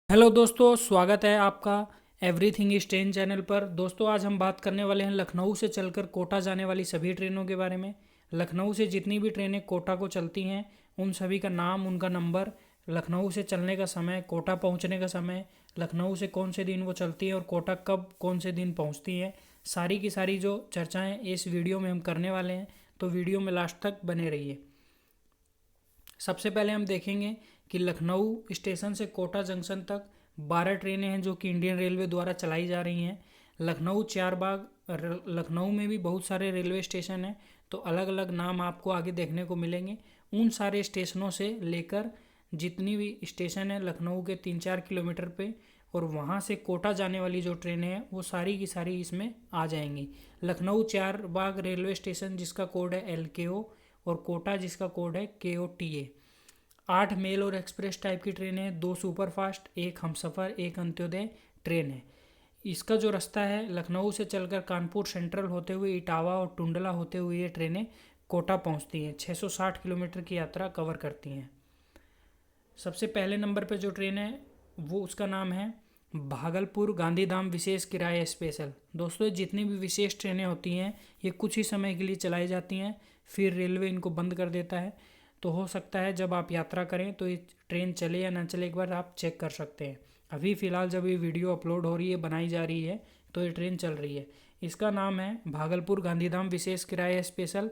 Hello दोस्तों, स्वागत है आपका एवरीथिंग इज ट्रेन चैनल पर। दोस्तों, आज हम बात करने वाले हैं लखनऊ से चलकर कोटा जाने वाली सभी ट्रेनों के बारे में। लखनऊ से जितनी भी ट्रेनें कोटा को चलती हैं उन सभी का नाम, उनका नंबर, लखनऊ से चलने का समय, कोटा पहुंचने का समय, लखनऊ से कौन से दिन वो चलती है और कोटा कब कौन से दिन पहुंचती है, सारी की सारी जो चर्चाएँ इस वीडियो में हम करने वाले हैं। तो वीडियो में लास्ट तक बने रहिए। सबसे पहले हम देखेंगे कि लखनऊ स्टेशन से कोटा जंक्शन तक 12 ट्रेनें हैं जो कि इंडियन रेलवे द्वारा चलाई जा रही हैं। लखनऊ चारबाग, लखनऊ में भी बहुत सारे रेलवे स्टेशन हैं, तो अलग अलग नाम आपको आगे देखने को मिलेंगे। उन सारे स्टेशनों से लेकर जितनी भी स्टेशन है लखनऊ के 3-4 किलोमीटर पे, और वहाँ से कोटा जाने वाली जो ट्रेनें हैं वो सारी की सारी इसमें आ जाएंगी। लखनऊ चारबाग रेलवे स्टेशन जिसका कोड है LKO, और कोटा जिसका कोड है KOTA। 8 मेल और एक्सप्रेस टाइप की ट्रेन है, 2 सुपरफास्ट, 1 हमसफ़र, 1 अंत्योदय ट्रेन है। इसका जो रास्ता है लखनऊ से चलकर कानपुर सेंट्रल होते हुए इटावा और टुंडला होते हुए ये ट्रेनें कोटा पहुंचती हैं। 660 किलोमीटर की यात्रा कवर करती हैं। सबसे पहले नंबर पे जो ट्रेन है वो उसका नाम है भागलपुर गांधीधाम विशेष किराया स्पेशल। दोस्तों, जितनी भी विशेष ट्रेनें होती हैं ये कुछ ही समय के लिए चलाई जाती हैं, फिर रेलवे इनको बंद कर देता है। तो हो सकता है जब आप यात्रा करें तो ये ट्रेन चले या ना चले, एक बार आप चेक कर सकते हैं। अभी फ़िलहाल जब ये वीडियो अपलोड हो रही है, बनाई जा रही है, तो ये ट्रेन चल रही है। इसका नाम है भागलपुर गांधीधाम विशेष किराया स्पेशल।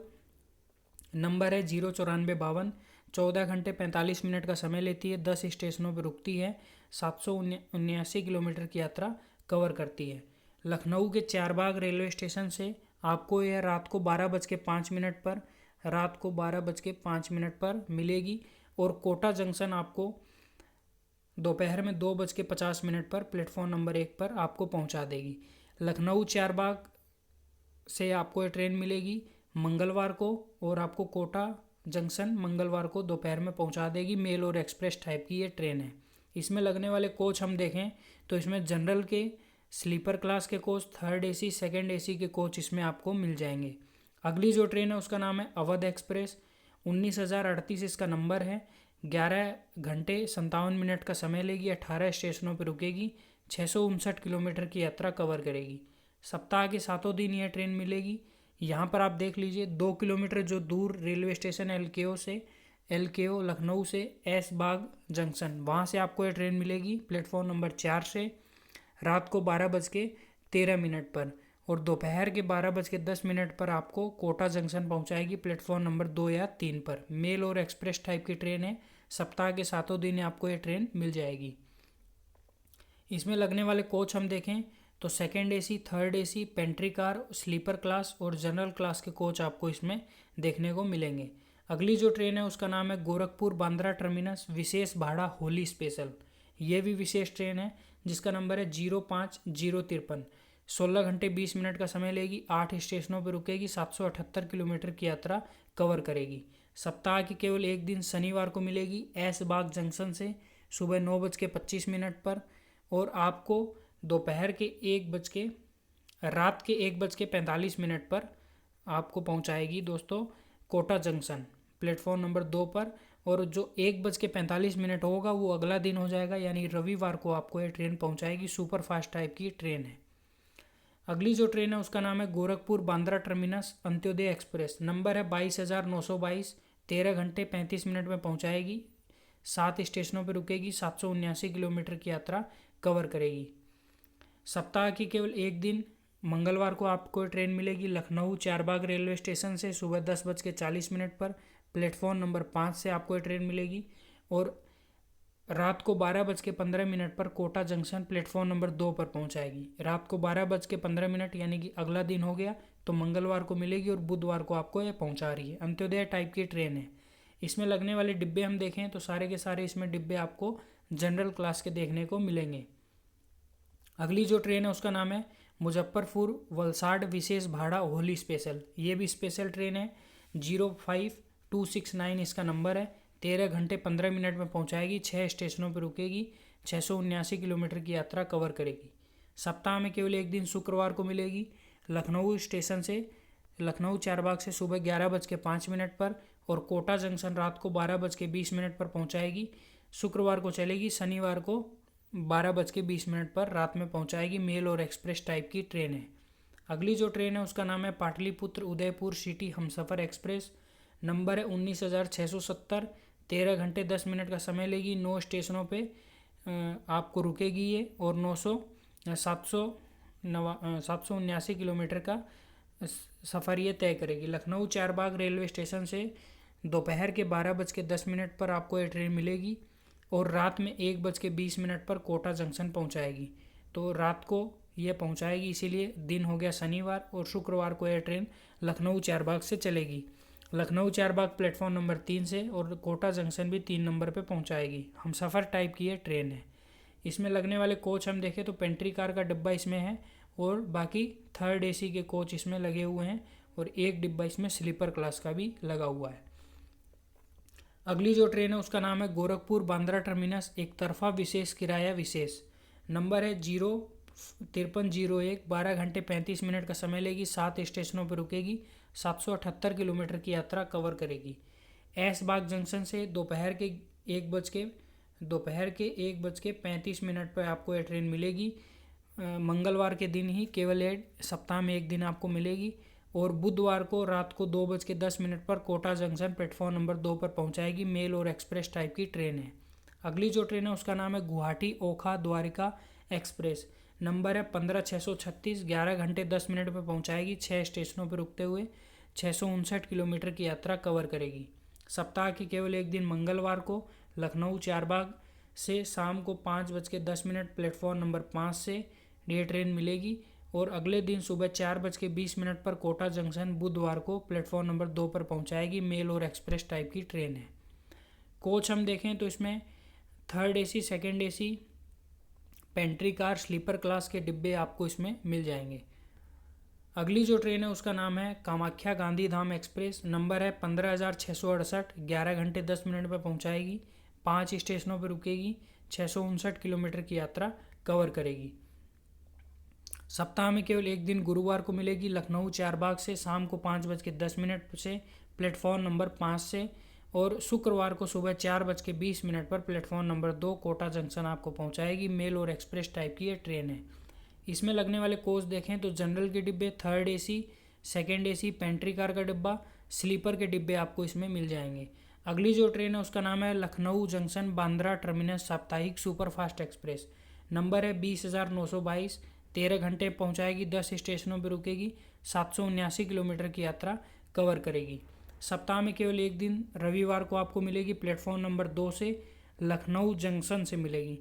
नंबर है 09452। 14 घंटे 45 मिनट का समय लेती है, 10 स्टेशनों पर रुकती है, 779 किलोमीटर की यात्रा कवर करती है। लखनऊ के चारबाग रेलवे स्टेशन से आपको यह रात को 12:05 पर मिलेगी, और कोटा जंक्शन आपको दोपहर में 2:50 पर प्लेटफॉर्म नंबर 1 पर आपको पहुंचा देगी। लखनऊ चारबाग से आपको ये ट्रेन मिलेगी मंगलवार को, और आपको कोटा जंक्शन मंगलवार को दोपहर में पहुंचा देगी। मेल और एक्सप्रेस टाइप की ये ट्रेन है। इसमें लगने वाले कोच हम देखें तो इसमें जनरल के, स्लीपर क्लास के coach, third AC, second AC के कोच इसमें आपको मिल जाएंगे। अगली जो ट्रेन है उसका नाम है अवध एक्सप्रेस। 19,038 इसका नंबर है। 11 घंटे 57 मिनट का समय लेगी, 18 स्टेशनों पर रुकेगी, 659 किलोमीटर की यात्रा कवर करेगी। सप्ताह के 7 दिन यह ट्रेन मिलेगी। यहाँ पर आप देख लीजिए 2 किलोमीटर जो दूर रेलवे स्टेशन है LKO लखनऊ से ऐश बाग जंक्शन, वहाँ से आपको ये ट्रेन मिलेगी प्लेटफॉर्म नंबर 4 से रात को 12:13 पर, और दोपहर के 12:10 पर आपको कोटा जंक्शन पहुँचाएगी प्लेटफॉर्म नंबर 2 या 3 पर। मेल और एक्सप्रेस टाइप की ट्रेन है। सप्ताह के 7 दिन आपको ये ट्रेन मिल जाएगी। इसमें लगने वाले कोच हम देखें तो second AC, third AC, pantry car, sleeper class और जनरल क्लास के कोच आपको इसमें देखने को मिलेंगे। अगली जो ट्रेन है उसका नाम है गोरखपुर बांद्रा टर्मिनस विशेष भाड़ा होली स्पेशल। ये भी विशेष ट्रेन है जिसका नंबर है 05053। 16 घंटे 20 मिनट का समय लेगी, 8 स्टेशनों पर रुकेगी, 778 किलोमीटर की यात्रा कवर करेगी। सप्ताह की केवल एक दिन शनिवार को मिलेगी ऐशबाग जंक्शन से सुबह 9:25 पर, और आपको दोपहर के रात के 1:45 पर आपको पहुंचाएगी दोस्तों कोटा जंक्शन प्लेटफॉर्म नंबर 2 पर। और जो 1:45 होगा वो अगला दिन हो जाएगा, यानी रविवार को आपको ये ट्रेन पहुंचाएगी। सुपर फास्ट टाइप की ट्रेन है। अगली जो ट्रेन है उसका नाम है Gorakhpur Bandra terminus Antyodaya express. Number है 22,922। 13 घंटे 35 मिनट में पहुंचाएगी, 7 स्टेशनों पर रुकेगी, 779 किलोमीटर की यात्रा कवर करेगी। सप्ताह की केवल एक दिन मंगलवार को आपको ट्रेन मिलेगी लखनऊ चारबाग रेलवे स्टेशन से सुबह 10:40 पर। प्लेटफॉर्म नंबर 5 से आपको ये ट्रेन मिलेगी, और रात को 12:15 पर कोटा जंक्शन प्लेटफॉर्म नंबर 2 पर पहुंचाएगी। रात को 12:15 यानी कि अगला दिन हो गया, तो मंगलवार को मिलेगी और बुधवार को आपको ये पहुंचा रही है। अंत्योदय टाइप की ट्रेन है। इसमें लगने वाले डिब्बे हम देखें तो सारे के सारे इसमें डिब्बे आपको जनरल क्लास के देखने को मिलेंगे। अगली जो ट्रेन है उसका नाम है मुजफ्फरपुर वलसाड विशेष भाड़ा होली स्पेशल। ये भी स्पेशल ट्रेन है। 05269 इसका नंबर है। 13 घंटे 15 मिनट में पहुंचाएगी, 6 स्टेशनों पर रुकेगी, 679 किलोमीटर की यात्रा कवर करेगी। सप्ताह में केवल एक दिन शुक्रवार को मिलेगी लखनऊ स्टेशन से, लखनऊ चारबाग से सुबह 11:05 पर, और कोटा जंक्शन रात को 12:20 पर पहुंचाएगी। शुक्रवार को चलेगी, शनिवार को 12:20 पर रात में पहुंचाएगी। मेल और एक्सप्रेस टाइप की ट्रेन है। अगली जो ट्रेन है उसका नाम है पाटलिपुत्र उदयपुर सिटी हमसफ़र एक्सप्रेस। नंबर है 19,670। 13 घंटे 10 मिनट का समय लेगी। 9 स्टेशनों पे आपको रुकेगी ये, और 779 किलोमीटर का सफ़र ये तय करेगी। लखनऊ चारबाग रेलवे स्टेशन से दोपहर के 12:10 पर आपको ये ट्रेन मिलेगी, और रात में 1:20 पर कोटा जंक्शन पहुंचाएगी। तो रात को ये पहुंचाएगी, इसीलिए दिन हो गया शनिवार, और शुक्रवार को यह ट्रेन लखनऊ चारबाग से चलेगी। लखनऊ चारबाग प्लेटफॉर्म नंबर 3 से, और कोटा जंक्शन भी 3 नंबर पे पहुंचाएगी। हमसफ़र टाइप की ये ट्रेन है। इसमें लगने वाले कोच हम देखें तो पेंट्री कार का डिब्बा इसमें है, और बाकी थर्ड एसी के कोच इसमें लगे हुए हैं, और एक डिब्बा इसमें स्लीपर क्लास का भी लगा हुआ है। अगली जो ट्रेन है उसका नाम है गोरखपुर बांद्रा टर्मिनस एक तरफा विशेष किराया विशेष। नंबर है 05301। 12 घंटे 35 मिनट का समय लेगी। 7 स्टेशनों पर रुकेगी। 778 किलोमीटर की यात्रा कवर करेगी। ऐशबाग जंक्शन से दोपहर के 1:35 पर आपको यह ट्रेन मिलेगी। मंगलवार के दिन ही, केवल ये सप्ताह में एक दिन आपको मिलेगी, और बुधवार को रात को 2:10 पर कोटा जंक्शन प्लेटफॉर्म नंबर 2 पर पहुंचाएगी। मेल और एक्सप्रेस टाइप की ट्रेन है। अगली जो ट्रेन है उसका नाम है गुवाहाटी ओखा द्वारिका एक्सप्रेस। नंबर है 15,636। 11 घंटे 10 मिनट पर पहुंचाएगी। 6 स्टेशनों पर रुकते हुए 659 किलोमीटर की यात्रा कवर करेगी। सप्ताह के केवल एक दिन मंगलवार को लखनऊ चारबाग से शाम को 5:10 प्लेटफॉर्म नंबर 5 से ये ट्रेन मिलेगी, और अगले दिन सुबह 4:20 पर कोटा जंक्शन बुधवार को प्लेटफॉर्म नंबर 2 पर पहुंचाएगी। मेल और एक्सप्रेस टाइप की ट्रेन है। कोच हम देखें तो इसमें third AC, second AC, pantry car, sleeper class के डिब्बे आपको इसमें मिल जाएंगे। अगली जो ट्रेन है उसका नाम है कामाख्या गांधी धाम एक्सप्रेस। नंबर है 15,668। 11 घंटे 10 मिनट पर पहुंचाएगी। 5 स्टेशनों पर रुकेगी। 659 किलोमीटर की यात्रा कवर करेगी। सप्ताह में केवल एक दिन गुरुवार को मिलेगी। लखनऊ चारबाग से शाम को 5:10 से प्लेटफॉर्म नंबर 5 से, और शुक्रवार को सुबह 4:20 पर प्लेटफॉर्म नंबर 2 कोटा जंक्शन आपको पहुंचाएगी। मेल और एक्सप्रेस टाइप की ये ट्रेन है। इसमें लगने वाले कोच देखें तो जनरल के डिब्बे, third AC, second AC, pantry car का डिब्बा, स्लीपर के डिब्बे आपको इसमें मिल जाएंगे। अगली जो ट्रेन है उसका नाम है लखनऊ जंक्शन बांद्रा टर्मिनस साप्ताहिक सुपरफास्ट एक्सप्रेस। नंबर है 20,922। 13 घंटे पहुंचाएगी। 10 स्टेशनों पर रुकेगी। 779 किलोमीटर की यात्रा कवर करेगी। सप्ताह में केवल एक दिन रविवार को आपको मिलेगी। प्लेटफॉर्म नंबर 2 से लखनऊ जंक्शन से मिलेगी।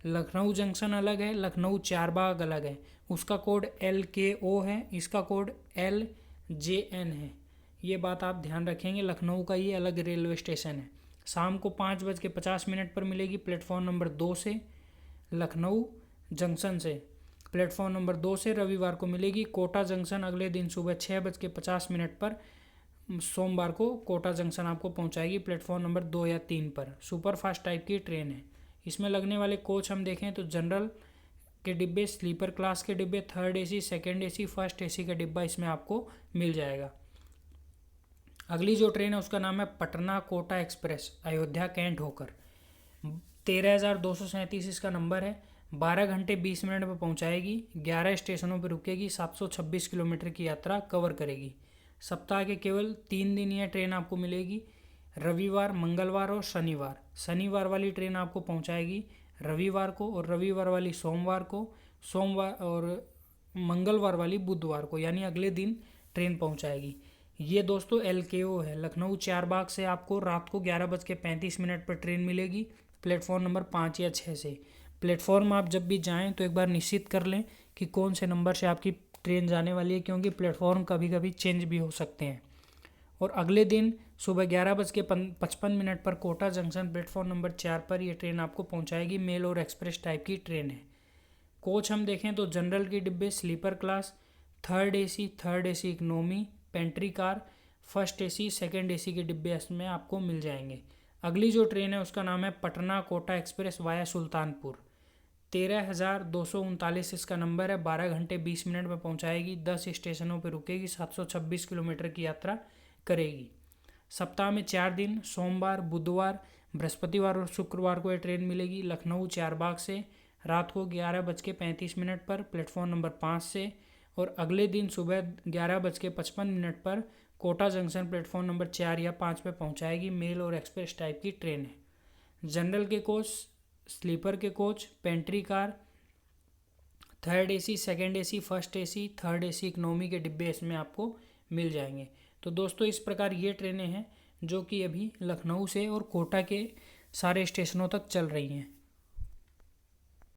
लखनऊ जंक्शन अलग है, लखनऊ चारबाग अलग है। उसका कोड LKO है, इसका कोड LJN है। ये बात आप ध्यान रखेंगे। लखनऊ का ये अलग रेलवे स्टेशन है। शाम को 5:50 पर मिलेगी प्लेटफॉर्म नंबर 2 से लखनऊ जंक्शन से। प्लेटफॉर्म नंबर 2 से रविवार को मिलेगी। कोटा जंक्शन अगले दिन सुबह 6:50 पर सोमवार को कोटा जंक्शन आपको पहुंचाएगी प्लेटफॉर्म नंबर 2 या 3 पर। सुपरफास्ट टाइप की ट्रेन है। इसमें लगने वाले कोच हम देखें तो जनरल के डिब्बे, स्लीपर क्लास के डिब्बे, third AC, second AC, first AC का डिब्बा इसमें आपको मिल जाएगा। अगली जो ट्रेन है उसका नाम है पटना कोटा एक्सप्रेस अयोध्या कैंट होकर। 13,237 इसका नंबर है। 12 घंटे 20 मिनट पर पहुंचाएगी। 11 स्टेशनों पर रुकेगी। 726 किलोमीटर की यात्रा कवर करेगी। सप्ताह के केवल 3 दिन यह ट्रेन आपको मिलेगी, रविवार, मंगलवार और शनिवार। शनिवार वाली ट्रेन आपको पहुंचाएगी रविवार को, और रविवार वाली सोमवार को, सोमवार और मंगलवार वाली बुधवार को, यानी अगले दिन ट्रेन पहुंचाएगी। ये दोस्तों LKO है। लखनऊ चारबाग से आपको रात को 11:35 पर ट्रेन मिलेगी प्लेटफॉर्म नंबर 5 या 6 से। प्लेटफॉर्म आप जब भी जाएं तो एक बार निश्चित कर लें कि कौन से नंबर से आपकी ट्रेन जाने वाली है, क्योंकि प्लेटफॉर्म कभी कभी चेंज भी हो सकते हैं। और अगले दिन सुबह 11:55 पर कोटा जंक्शन प्लेटफॉर्म नंबर 4 पर यह ट्रेन आपको पहुंचाएगी। मेल और एक्सप्रेस टाइप की ट्रेन है। कोच हम देखें तो जनरल के डिब्बे, sleeper class, third AC economy, pantry car, first AC, second AC के डिब्बे इसमें आपको मिल जाएंगे। अगली जो ट्रेन है उसका नाम है पटना कोटा एक्सप्रेस वाया सुल्तानपुर। 13,239 इसका नंबर है। 12 घंटे 20 मिनट में पहुंचाएगी। 10 स्टेशनों पर रुकेगी। 726 किलोमीटर की यात्रा करेगी। सप्ताह में 4 दिन सोमवार, बुधवार, बृहस्पतिवार और शुक्रवार को यह ट्रेन मिलेगी। लखनऊ चारबाग से रात को 11:35 पर प्लेटफॉर्म नंबर 5 से, और अगले दिन सुबह 11:55 पर कोटा जंक्शन प्लेटफॉर्म नंबर 4 या 5 पे पहुंचाएगी। मेल और एक्सप्रेस टाइप की ट्रेन है। जनरल के कोच, स्लीपर के coach, pantry car, third AC, second AC, first AC, third AC economy के डिब्बे इसमें आपको मिल जाएंगे। तो दोस्तों इस प्रकार ये ट्रेनें हैं जो कि अभी लखनऊ से और कोटा के सारे स्टेशनों तक चल रही हैं।